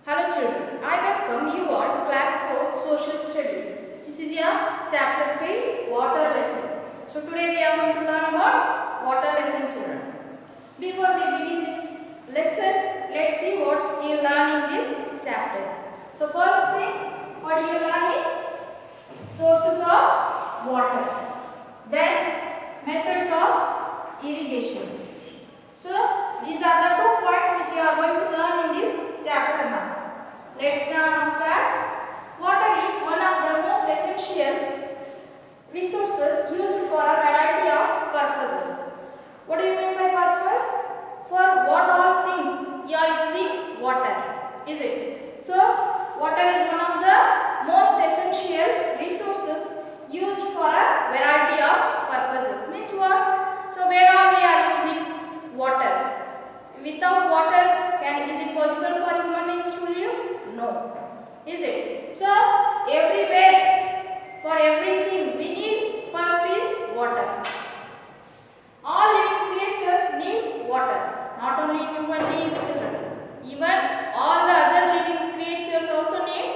Hello children, I welcome you all to class 4 social studies. This is your chapter 3 water lesson. So today we are going to learn about water lesson children. Before we begin this lesson, let's see what you learn in this chapter. So first thing, what you learn is sources of water. Then methods of irrigation. So these are the 2 points which you are going to learn in this chapter now. Let's now start. Water is one of the most essential resources used for a variety of purposes. What do you mean by purpose? For what all things you are using water, is it? So water is one of the most essential resources used for a variety of purposes. Means what? So where all we are using water? Without water, is it possible for human beings to live? No. Is it? So everywhere, for everything we need, first is water. All living creatures need water. Not only human beings, children. Even all the other living creatures also need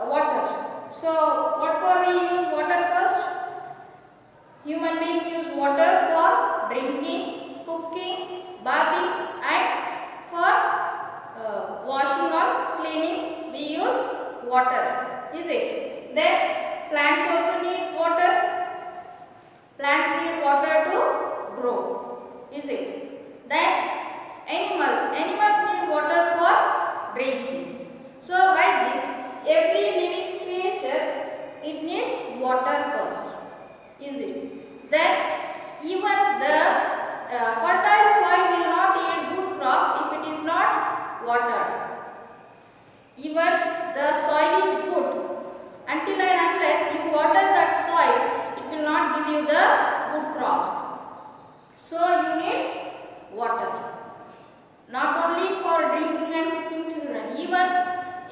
water. So what for we use water first? Human beings use water for drinking, cooking, bathing and for washing or cleaning we use water, is it? Then plants also need water. Plants need water to grow, is it? Then animals need water for drinking. So like this, every living creature, it needs water first, is it? Then even the fertile soil will not yield good crop if it is not watered. Even the soil is good. Until and unless you water that soil, it will not give you the good crops. So you need water. Not only for drinking and cooking, children. Even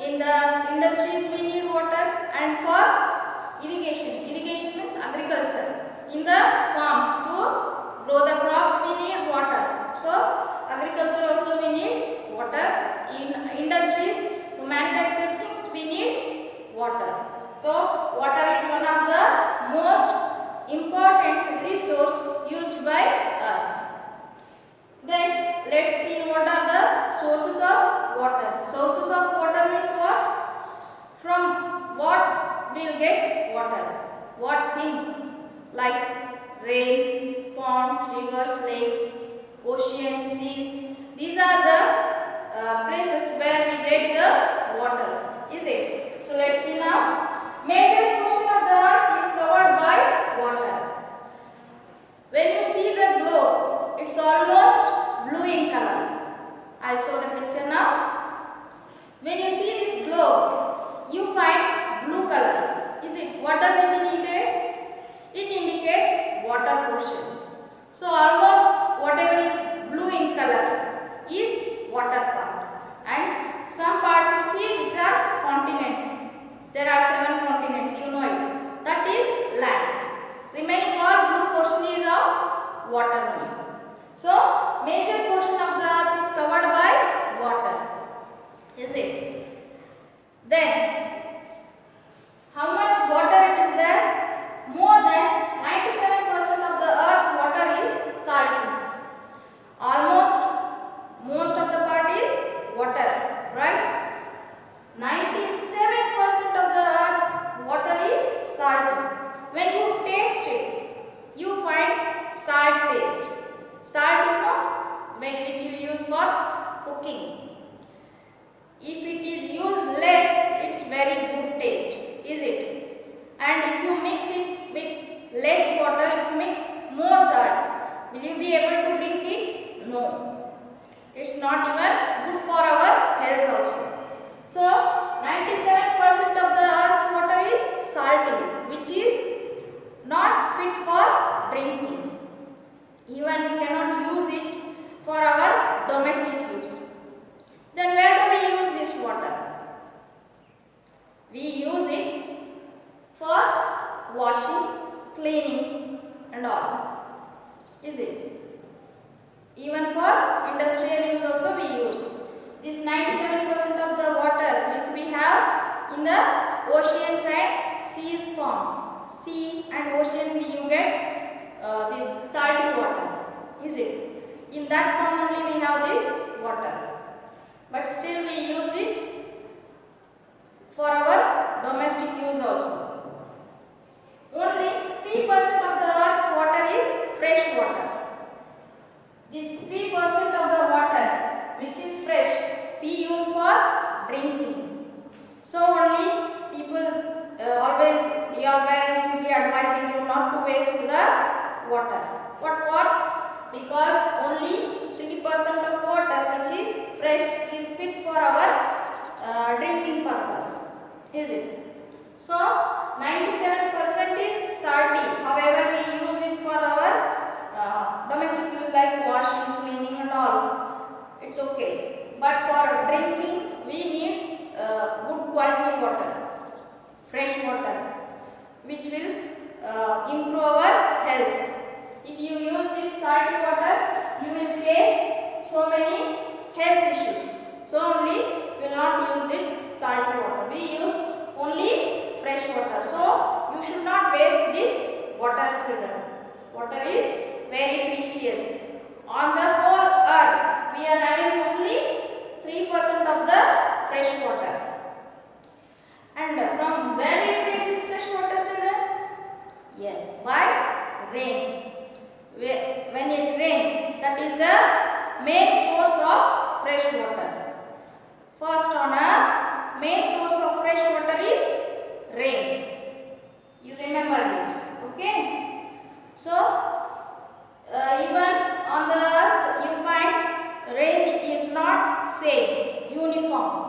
in the industries we need water, and for irrigation. Irrigation means agriculture. In the farms to grow the crops we need water. So agriculture also we need water. In industries to manufacture things we need water. So water is one of the most important resource used by us. Then let's see what are the sources of water. Sources of water means what? From what we'll get water? What thing? Like rain, ponds, rivers, lakes, oceans, seas. These are the places where we get the water, is it? So let's see now. Major portion of the earth is covered by water. When you see the globe, it's almost blue in color. I'll show the picture now. When you see this globe, you find blue color. Is it? What does it indicate? It indicates water portion. So almost whatever is blue in color is water part. And some parts you see which are continents. There are 7 continents, you know it. That is land. Remaining all blue portion is of water only. So major portion of the earth is covered by water. Is it? Then how much water it is there? More than 97% of the earth's water is salty. Almost most of the part is water, right? 97% of the earth's water is salty. When you taste it, you find salt taste. Salt, you know, which you use for cooking. If it is used less, it's very good taste, is it? And if you mix it with less water, if you mix more salt, will you be able to drink it? No. It's not even good for our health also. So 97% of the earth's water is salty, which is not fit for drinking. Even we cannot use it for our domestic use. Then where do we use this water? We use it for washing, cleaning and all. Is it? Even for industrial use also we use. This 97% of the water which we have in the oceans and seas form. Sea and ocean you get this salty water. Is it? In that form only we have this water. But still we use it for our domestic use also. Only 3% of the earth's water is fresh water. This 3% of the water which is fresh we use for drinking. So only people always your parents will be advising you not to waste the water. What for? Because only 3% of water which is fresh is fit for our drinking purpose. Is it? So 97% is salty. However, we use it for our domestic use like washing, cleaning and all. It's okay. But for drinking, we need good quality water, fresh water, which will improve our health. If you use this salty water, you will face so many health issues. So only will not use it salty water. We use only fresh water. So you should not waste this water, children. Water is very precious. On the whole earth, we are having only 3% of the fresh water. And from where do you get this fresh water, children? Yes, by rain. When it rains, that is the main source of fresh water. First on earth, main source of fresh water is rain. You remember this, okay? So, even on the earth you find rain is not same, uniform.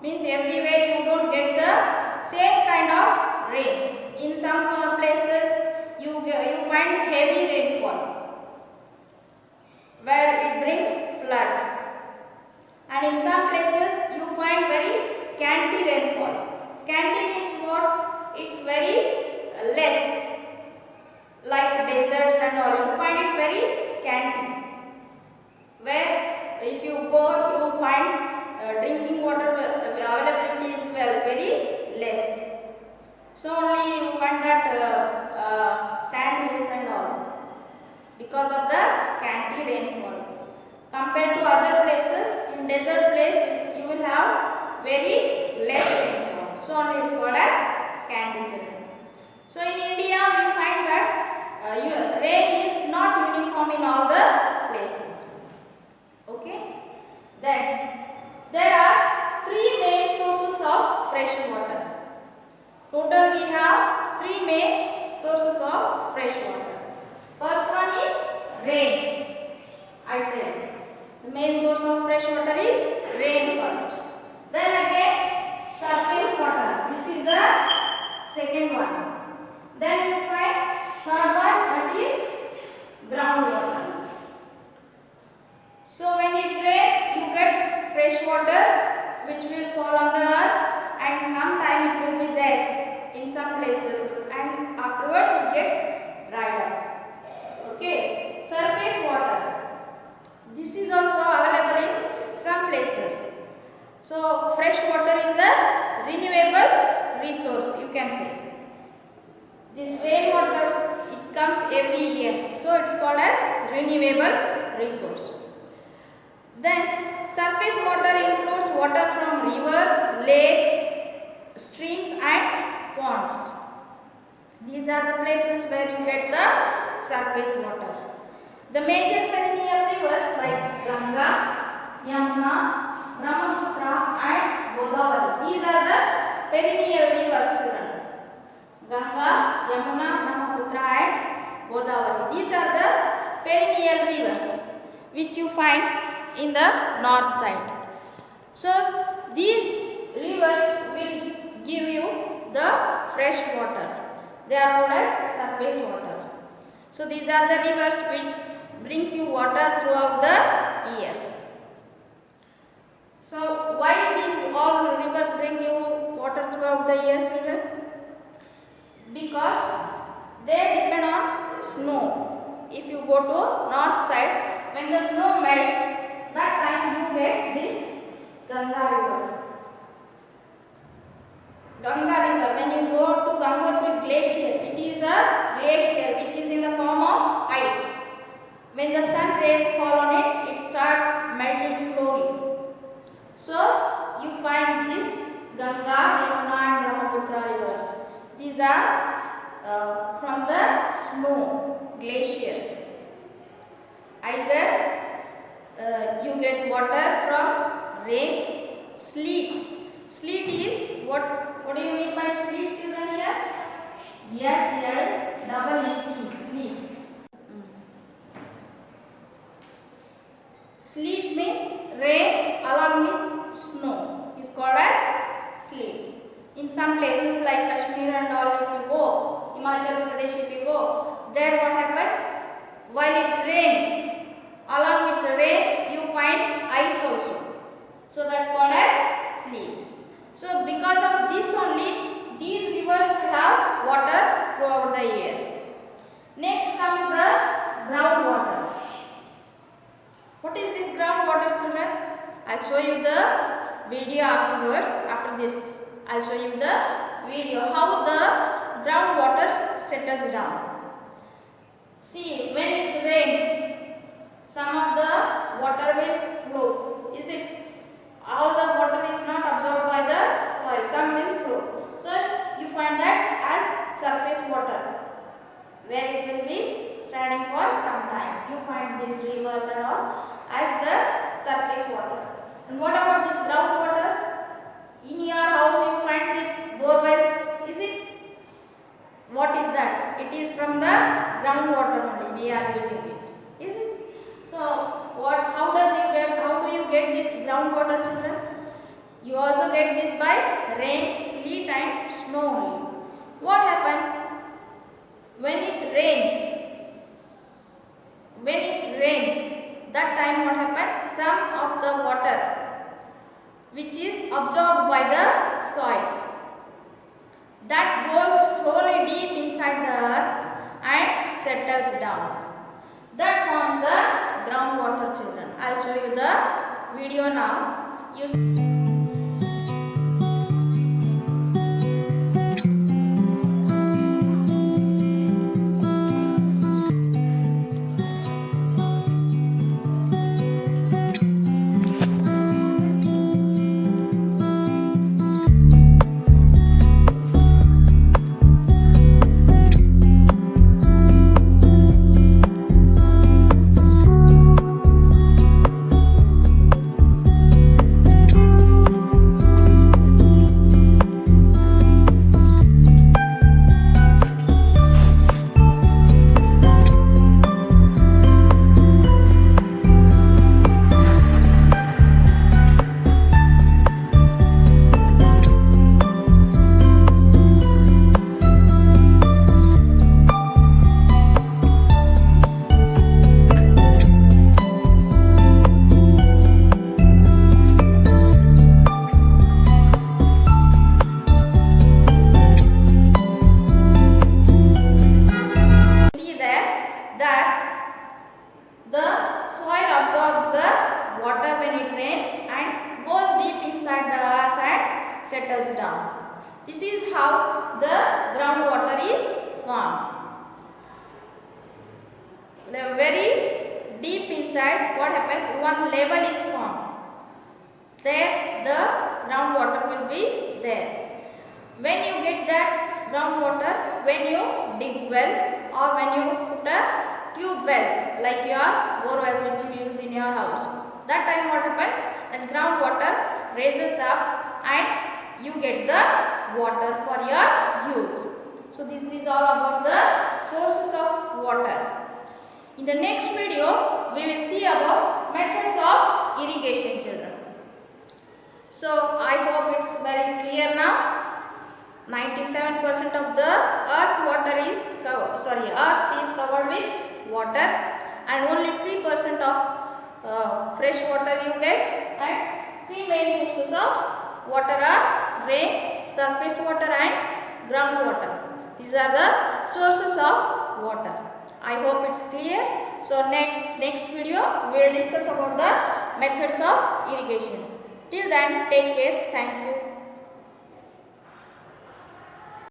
Means everywhere you don't get the same kind of rain. In some places you find heavy rainfall where it brings floods. And in some places you find very scanty rainfall. Scanty means what? It's very less, like deserts and all. You find it very scanty. Where if you go, you find drinking water availability is very less. So only you find that sand hills and all because of the scanty rainfall. Compared to other places, in desert place you will have very less rainfall. So only it's called as scanty, children. So in India we find that rain is not uniform in all the places. Okay. Then there are three main sources of fresh water. Total we have three main sources of fresh water. First one is rain. I said the main source of fresh water is rain first. Then again surface water. This is the second one. Then you find third one, that is groundwater. So when it rains, you get fresh water which will fall on the earth, and sometime it will be there in some places, and afterwards it gets dried up. Okay, surface water. This is also available in some places. So fresh water is a renewable resource, you can say. This rainwater, it comes every year, so it's called as renewable resource. Then surface water includes water from rivers, lakes, streams and ponds. These are the places where you get the surface water. The major perennial rivers like Ganga, Yamuna, Brahmaputra and Godavari. These are the perennial rivers, children. Ganga, Yamuna, Brahmaputra and Godavari. These are the perennial rivers which you find in the north side. So these rivers will give you the fresh water. They are called as surface water. So these are the rivers which brings you water throughout the year. So why these all rivers bring you water throughout the year, children? Because they depend on snow. If you go to north side, when the snow melts, that time you get this Ganga River. Ganga River, when you go to Gangotri Glacier, it is a glacier which is in the form of ice. When the sun rays fall on it, it starts melting slowly. So, you find this Ganga, Yamuna and Brahmaputra rivers. These are from the snow glaciers. Either you get water from rain, sleet. Sleet is what do you mean by sleet, children here? Yes, here double E, sleet. Sleet means rain along with snow is called as sleet. In some places like Kashmir and all, if you go, Himachal Pradesh if you go, there what happens? While it rains, along with the rain you find ice also. So that's called as sleet. So because of this only, these rivers have water throughout the year. Next comes the groundwater. What is this groundwater, children? I'll show you the video afterwards. After this, I'll show you the video how the groundwater settles down. See, when it rains, some of the water will flow. Is it? All the water is not absorbed by the soil. Some will flow. So you find that as surface water, where it will be standing for some time. You find these rivers and all as the surface water. And what about this groundwater? In your house you find this bore wells. Is it? What is that? It is from the groundwater only we are using it. Is it? So how do you get this groundwater, children? You also get this by rain, sleet and snow only. What happens when it rains? When it rains, that time what happens? Some of the water which is absorbed by the soil, that goes slowly deep inside the earth and settles down. That forms the groundwater, children. I'll show you the video now. settles down. This is how the groundwater is formed. Very deep inside, what happens? One level is formed. There the groundwater will be there. When you get that groundwater, when you dig well or when you put a tube wells like your bore wells which you use in your house, that time what happens? That groundwater raises up and you get the water for your use. So this is all about the sources of water. In the next video, we will see about methods of irrigation, children. So I hope it's very clear now. 97% of the earth's water is earth is covered with water, and only 3% of fresh water you get, and three main sources of water are rain, surface water and groundwater. These are the sources of water. I hope it's clear. So next video we will discuss about the methods of irrigation. Till then, take care. Thank you.